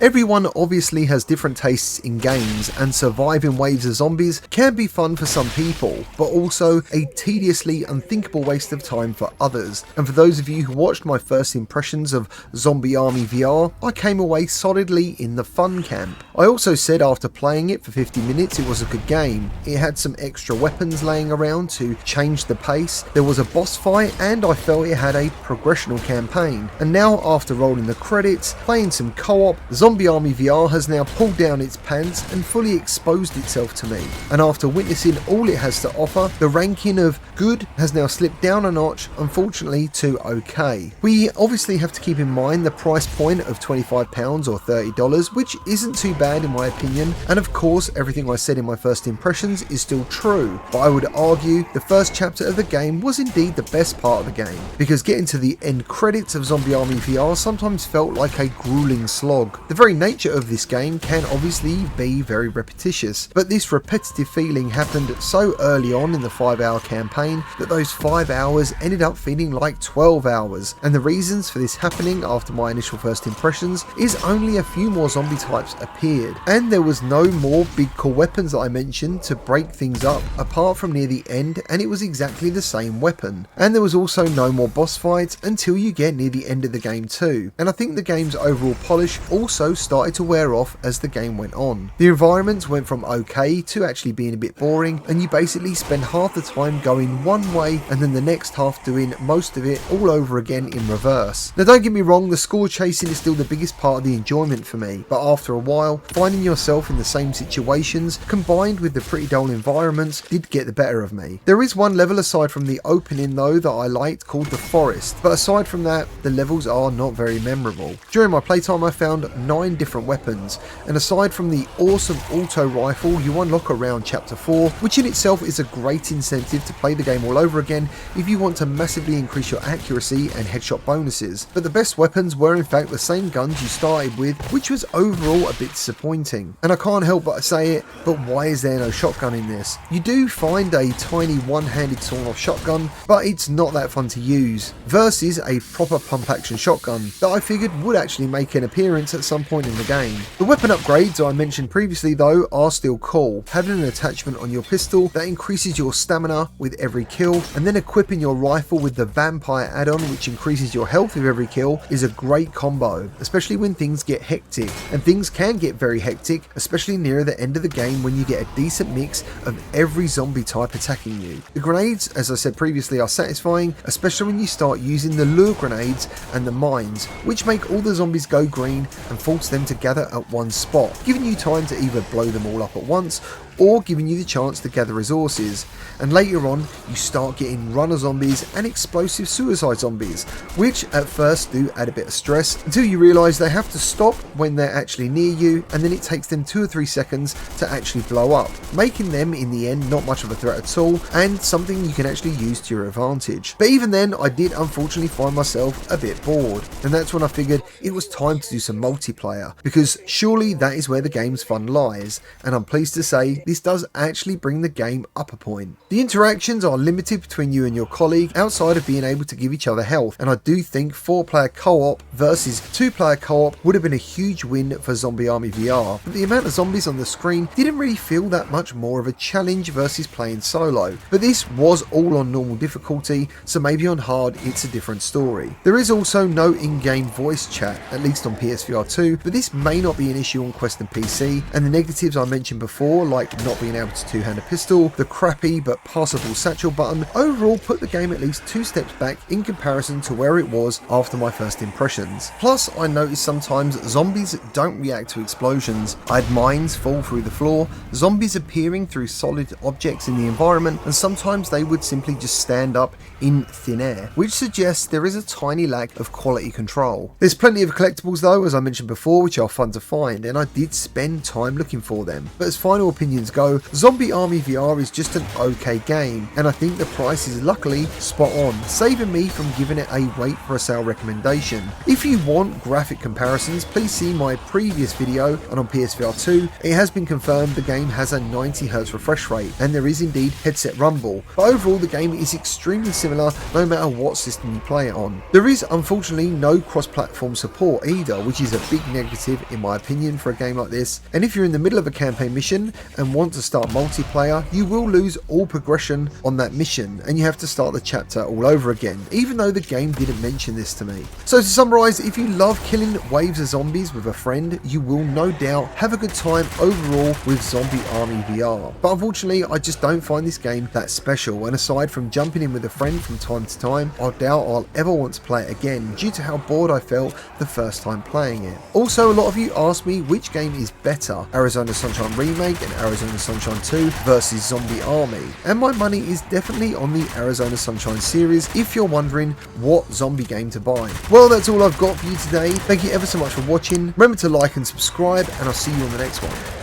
Everyone obviously has different tastes in games, and surviving waves of zombies can be fun for some people, but also a tediously unthinkable waste of time for others. And for those of you who watched my first impressions of Zombie Army VR, I came away solidly in the fun camp. I also said after playing it for 50 minutes it was a good game. It had some extra weapons laying around to change the pace, there was a boss fight, and I felt it had a progressional campaign. And now, after rolling the credits, playing some co-op, Zombie Army VR has now pulled down its pants and fully exposed itself to me. And after witnessing all it has to offer, the ranking of good has now slipped down a notch, unfortunately, to okay. We obviously have to keep in mind the price point of £25 or $30, which isn't too bad in my opinion, and of course everything I said in my first impressions is still true, but I would argue the first chapter of the game was indeed the best part of the game, because getting to the end credits of Zombie Army VR sometimes felt like a grueling slog. The very nature of this game can obviously be very repetitious, but this repetitive feeling happened so early on in the 5-hour campaign that those 5 hours ended up feeling like 12 hours, and the reasons for this happening after my initial first impressions is only a few more zombie types appeared, and there was no more big core weapons that I mentioned to break things up apart from near the end, and it was exactly the same weapon. And there was also no more boss fights until you get near the end of the game too, and I think the game's overall polish also started to wear off as the game went on. The environments went from okay to actually being a bit boring, and you basically spend half the time going one way and then the next half doing most of it all over again in reverse. Now don't get me wrong, the score chasing is still the biggest part of the enjoyment for me, but after a while, finding yourself in the same situations combined with the pretty dull environments did get the better of me. There is one level aside from the opening though that I liked called the forest, but aside from that the levels are not very memorable. During my playtime I found 9 different weapons, and aside from the awesome auto rifle you unlock around chapter 4, which in itself is a great incentive to play the game all over again if you want to massively increase your accuracy and headshot bonuses, but the best weapons were in fact the same guns you started with, which was overall a bit disappointing. And I can't help but say it, but why is there no shotgun in this? You do find a tiny one-handed sawn-off shotgun, but it's not that fun to use, versus a proper pump-action shotgun that I figured would actually make an appearance at some point in the game. The weapon upgrades I mentioned previously though are still cool, having an attachment on your pistol that increases your stamina with every kill, and then equipping your rifle with the vampire add-on which increases your health with every kill is a great combo, especially when things get hectic, and things can get very hectic, especially near the end of the game when you get a decent mix of every zombie type attacking you. The grenades, as I said previously, are satisfying, especially when you start using the lure grenades and the mines, which make all the zombies go green and force them to gather at one spot, giving you time to either blow them all up at once or giving you the chance to gather resources. And later on you start getting runner zombies and explosive suicide zombies, which at first do add a bit of stress until you realise they have to stop when they're actually near you, and then it takes them 2 or 3 seconds to actually blow up, making them in the end not much of a threat at all and something you can actually use to your advantage. But even then I did unfortunately find myself a bit bored, and that's when I figured it was time to do some multiplayer, because surely that is where the game's fun lies, and I'm pleased to say this does actually bring the game up a point. The interactions are limited between you and your colleague outside of being able to give each other health, and I do think 4-player co-op versus 2-player co-op would have been a huge win for Zombie Army VR, but the amount of zombies on the screen didn't really feel that much more of a challenge versus playing solo. But this was all on normal difficulty, so maybe on hard it's a different story. There is also no in-game voice chat, at least on PSVR2, but this may not be an issue on Quest and PC, and the negatives I mentioned before, like not being able to two-hand a pistol, the crappy but passable satchel button, overall put the game at least 2 steps back in comparison to where it was after my first impressions. Plus I noticed sometimes zombies don't react to explosions. I had mines fall through the floor, zombies appearing through solid objects in the environment, and sometimes they would simply just stand up in thin air, which suggests there is a tiny lack of quality control. There's plenty of collectibles though, as I mentioned before, which are fun to find, and I did spend time looking for them. But as final opinions go, Zombie Army VR is just an okay game, and I think the price is luckily spot on, saving me from giving it a wait for a sale recommendation. If you want graphic comparisons, please see my previous video, and on PSVR2 it has been confirmed the game has a 90Hz refresh rate, and there is indeed headset rumble, but overall the game is extremely similar no matter what system you play it on. There is unfortunately no cross-platform support either, which is a big negative in my opinion for a game like this, and if you're in the middle of a campaign mission and want to start multiplayer, you will lose all progression on that mission and you have to start the chapter all over again, even though the game didn't mention this to me. So to summarise, if you love killing waves of zombies with a friend, you will no doubt have a good time overall with Zombie Army VR. But unfortunately, I just don't find this game that special, and aside from jumping in with a friend from time to time, I doubt I'll ever want to play it again due to how bored I felt the first time playing it. Also, a lot of you asked me which game is better, Arizona Sunshine Remake and Arizona Sunshine 2 versus Zombie Army, and my money is definitely on the Arizona Sunshine series if you're wondering what zombie game to buy. Well, that's all I've got for you today. Thank you ever so much for watching. Remember to like and subscribe, and I'll see you on the next one.